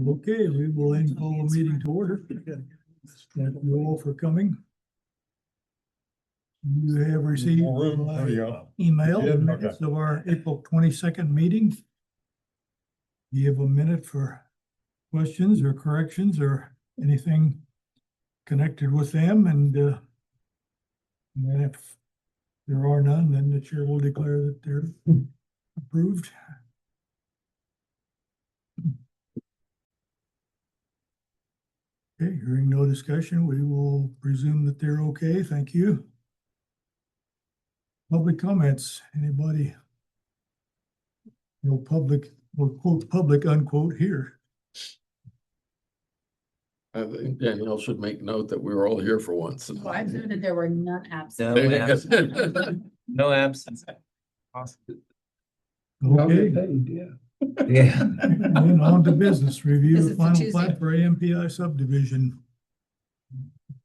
Okay, we will then call the meeting to order. Thank you all for coming. You have received my email the minutes of our April 22nd meeting. Do you have a minute for questions or corrections or anything connected with them? And then if there are none, then the chair will declare that they're approved. Okay, hearing no discussion, we will presume that they're okay. Thank you. Public comments, anybody? No public, or quote, public, unquote, here. I think Danielle should make note that we were all here for once. Well, I noted there were none absent. No absence. No absence. Awesome. Okay, Yeah. and then on to business, review This the is the final Tuesday. plat for AMPI subdivision.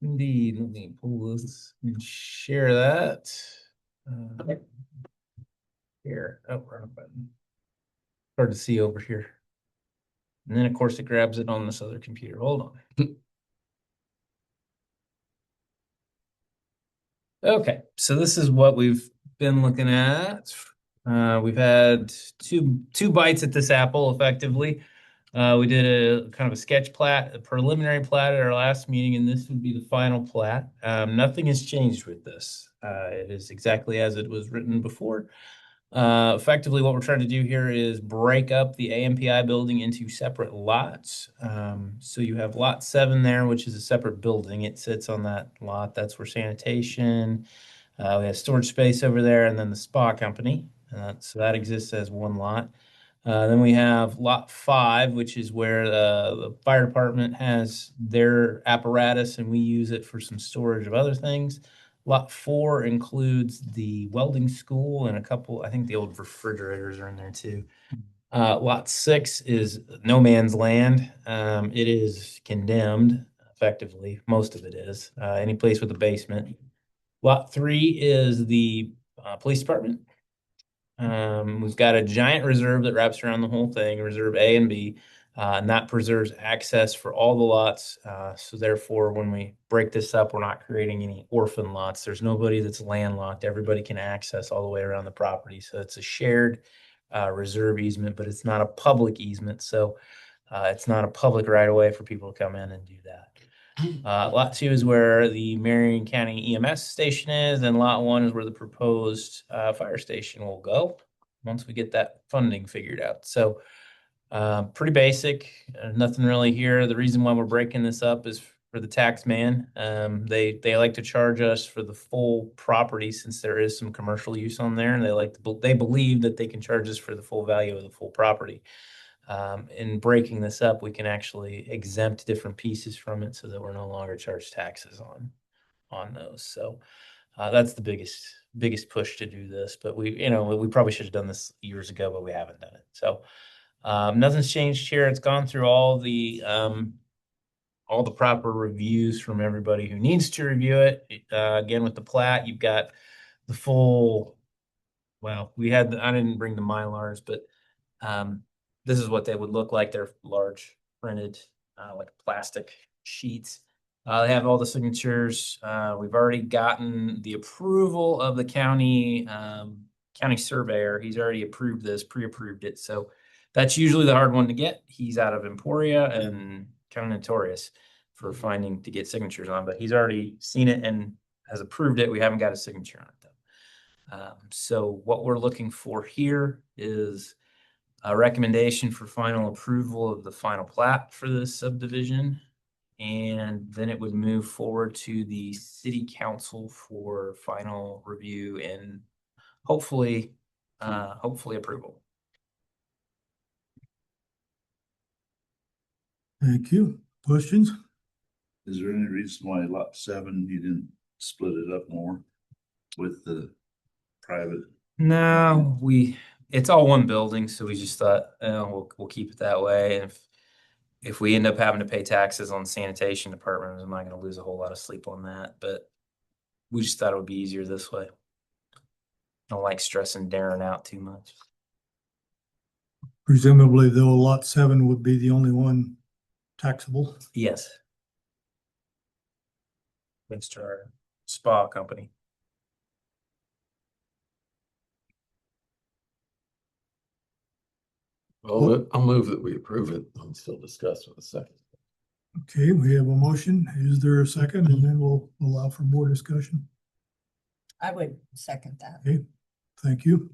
Indeed. Let me pull this and share that. Here. Oh, wrong button. Hard to see over here. And then, of course, it grabs it on this other computer. Hold on. Okay, so this is what we've been looking at. We've had two bites at this apple, effectively. We did a kind of a sketch plat, a preliminary plat at our last meeting, and this would be the final plat. Nothing has changed with this. It is exactly as it was written before. Effectively, what we're trying to do here is break up the AMPI building into separate lots. So you have lot 7 there, which is a separate building. It sits on that lot. That's where sanitation. We have storage space over there, and then the spa company. So that exists as one lot. Then we have lot 5, which is where the fire department has their apparatus, and we use it for some storage of other things. Lot 4 includes the welding school and a couple, I think the old refrigerators are in there too. Lot 6 is no man's land. It is condemned, effectively. Most of it is. Any place with a basement. Lot 3 is the police department. We've got a giant reserve that wraps around the whole thing, Reserve A and B. And that preserves access for all the lots. So therefore, when we break this up, we're not creating any orphan lots. There's nobody that's landlocked. Everybody can access all the way around the property. So it's a shared reserve easement, but it's not a public easement. So it's not a public right of way for people to come in and do that. Lot 2 is where the Marion County EMS station is, and lot 1 is where the proposed fire station will go once we get that funding figured out. So pretty basic, nothing really here. The reason why we're breaking this up is for the tax man. They like to charge us for the full property since there is some commercial use on there, and they believe that they can charge us for the full value of the full property. In breaking this up, we can actually exempt different pieces from it so that we're no longer charged taxes on those. So that's the biggest push to do this. But we probably should have done this years ago, but we haven't done it. So nothing's changed here. It's gone through all the proper reviews from everybody who needs to review it. Again, with the plat, you've got the full. Well, I didn't bring the Mylars, but this is what they would look like. They're large printed, like plastic sheets. They have all the signatures. We've already gotten the approval of the county surveyor. He's already approved this, pre-approved it. So that's usually the hard one to get. He's out of Emporia and kind of notorious for finding to get signatures on, but he's already seen it and has approved it. We haven't got a signature on it though. So what we're looking for here is a recommendation for final approval of the final plat for this subdivision. And then it would move forward to the city council for final review and hopefully approval. Thank you. Questions? Is there any reason why lot 7, you didn't split it up more with the private? No, it's all one building, so we just thought, we'll keep it that way. And if we end up having to pay taxes on the sanitation department, I'm not going to lose a whole lot of sleep on that. But we just thought it would be easier this way. Don't like stressing Darren out too much. Presumably, though, lot 7 would be the only one taxable. Yes. Thanks to our spa company. Well, I'll move that we approve it. I'm still discussing with a second. Okay, we have a motion. Is there a second? And then we'll allow for more discussion. I would second that. Okay, thank you.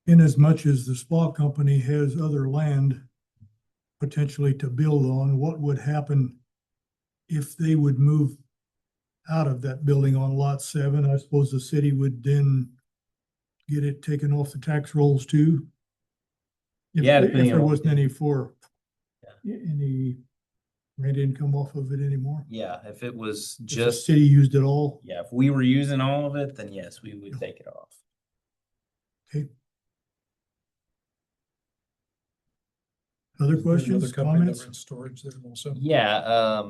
In as much as the spa company has other land potentially to build on, what would happen if they would move out of that building on lot 7? I suppose the city would then get it taken off the tax rolls too. If Yeah, if depending there on- wasn't any rent income off of it anymore. Yeah, if it was If the just, city used it all. yeah, if we were using all of it, then yes, we would take it off. Okay. Other questions, comments? Storage there also. Yeah,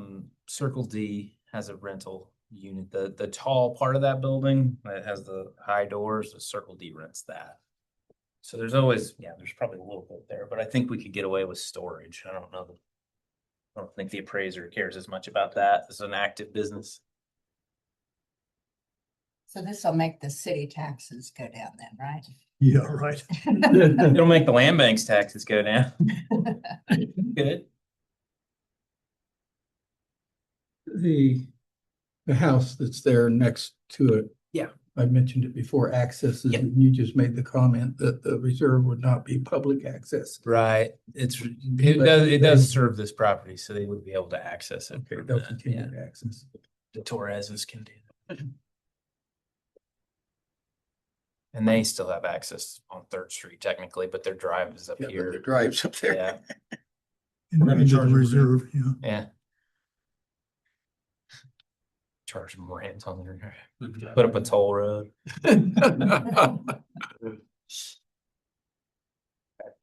Circle D has a rental unit. The tall part of that building that has the high doors, the Circle D rents that. So there's always, yeah, there's probably a little bit there, but I think we could get away with storage. I don't know. I don't think the appraiser cares as much about that. It's an active business. So this will make the city taxes go down then, right? Yeah, right. It'll make the land bank's taxes go down. Good. The house that's there next to it. Yeah. I mentioned it before, access, Yeah. and you just made the comment that the reserve would not be public access. Right. It does serve this property, so they would be able to access it. Okay, they'll continue Yeah. to access. The Torreses can do that. And they still have access on Third Street technically, but their drive is up Yeah, but here. the drive's up there. Yeah, Into gonna the charge them reserve, yeah. yeah. Charge them more hands on there. Put up a toll road.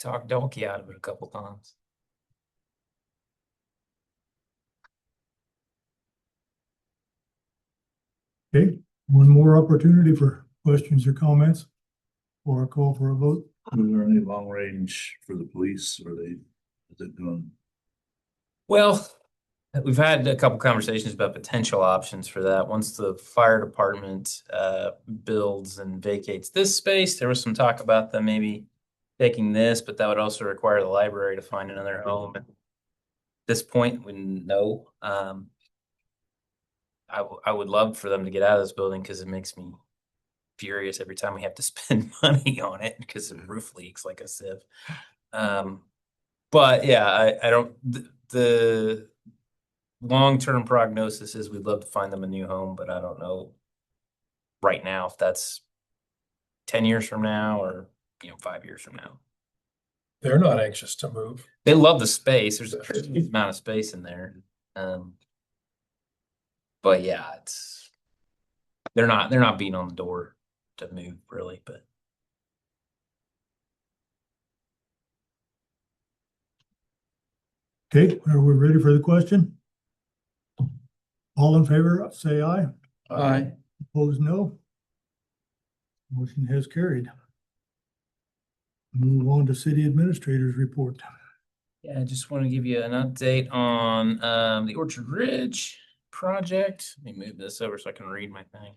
Talk donkey out of it a couple times. Okay, one more opportunity for questions or comments or a call for a vote. Are there any long range for the police? Is it going? Well, we've had a couple conversations about potential options for that. Once the fire department builds and vacates this space, there was some talk about them maybe taking this, but that would also require the library to find another home. At this point, we know. I would love for them to get out of this building because it makes me furious every time we have to spend money on it because the roof leaks like a sieve. But yeah, I don't. The long-term prognosis is we'd love to find them a new home, but I don't know right now if that's 10 years from now or 5 years from now. They're not anxious to move. They love the space. There's a huge amount of space in there. But yeah, they're not beating on the door to move really, but Okay, are we ready for the question? All in favor, say aye. Aye. Opposed, no. Motion has carried. Move on to city administrators report. yeah, I just want to give you an update on the Orchard Ridge project. Let me move this over so I can read my thing.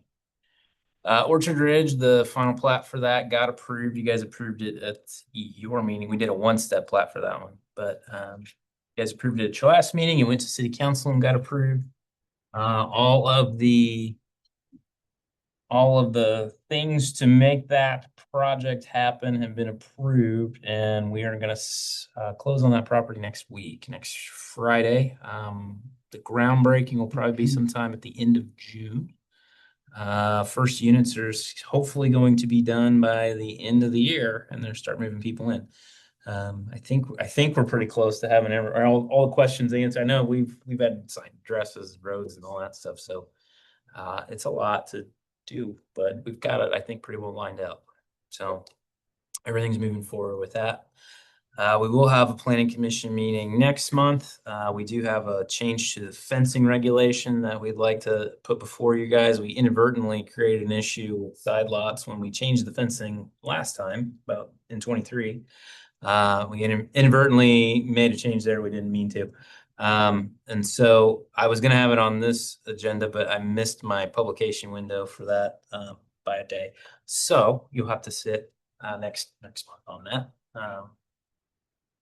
Orchard Ridge, the final plat for that got approved. You guys approved it at your meeting. We did a one-step plat for that one, but you guys approved it at your last meeting. It went to city council and got approved. All of the things to make that project happen have been approved, and we are going to close on that property next week, next Friday. The groundbreaking will probably be sometime at the end of June. First units are hopefully going to be done by the end of the year, and they'll start moving people in. I think we're pretty close to having all the questions answered. I know we've had signed addresses, roads, and all that stuff, so it's a lot to do, but we've got it, I think, pretty well lined out. So everything's moving forward with that. We will have a planning commission meeting next month. We do have a change to the fencing regulation that we'd like to put before you guys. We inadvertently created an issue with side lots when we changed the fencing last time, about in 23. We inadvertently made a change there. We didn't mean to. And so I was gonna have it on this agenda, but I missed my publication window for that by a day. So you'll have to sit next month on that.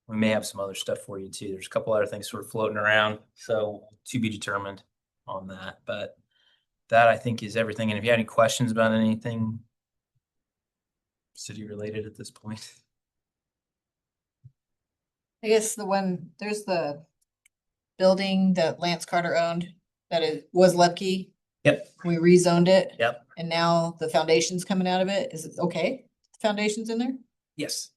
We may have some other stuff for you too. There's a couple other things sort of floating around, so to be determined on that. But that I think is everything. And if you have any questions about anything city related at this point. I guess there's the building that Lance Carter owned that was Lepke. Yep. We rezoned it. Yep. And now the foundation's coming out of it. Is it okay? The foundation's in there? Yes.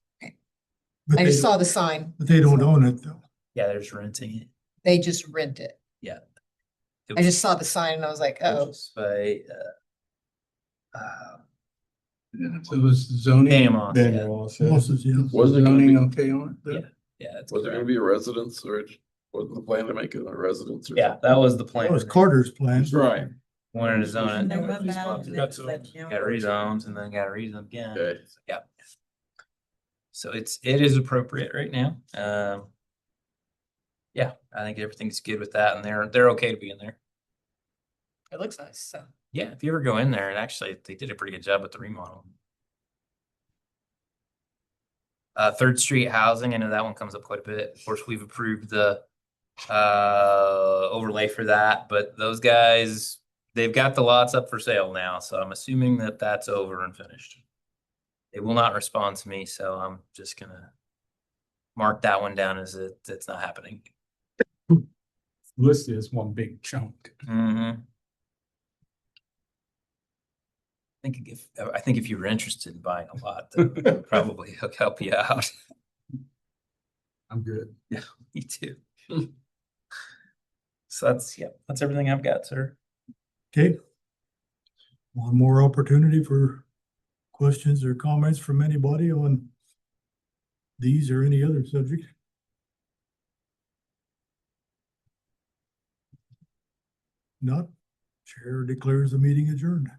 But I they just saw don't- the sign. But they don't own it though. Yeah, there's renting it. They just rent it. Yeah. I just saw the sign and I was like, oh, purchased by So was zoning, Daniel Dan yeah. Ross, Moses, yeah. Was it gonna zoning be, okay on it? Yeah. Yeah, it's was it gonna correct. be a residence or was the plan to make it a residence? Or Yeah, something? that was the plan. That was Carter's plan. Right. Wanted to zone it. They went back and Got it's like, Got rezones and then got rezoned again. Okay. Yeah. So it is appropriate right now. Yeah, I think everything's good with that and they're okay to be in there. it looks nice. So Yeah, if you ever go in there, and actually they did a pretty good job with the remodel. Third Street housing, I know that one comes up quite a bit. Of course, we've approved the overlay for that, but those guys, they've got the lots up for sale now, so I'm assuming that that's over and finished. They will not respond to me, so I'm just gonna mark that one down as it's not happening. Listed as one big chunk. Mm-hmm. I think if you were interested in buying a lot, that would probably help you out. I'm good. Me too. So that's everything I've got, sir. Okay. One more opportunity for questions or comments from anybody on these or any other subject. Not, chair declares the meeting adjourned.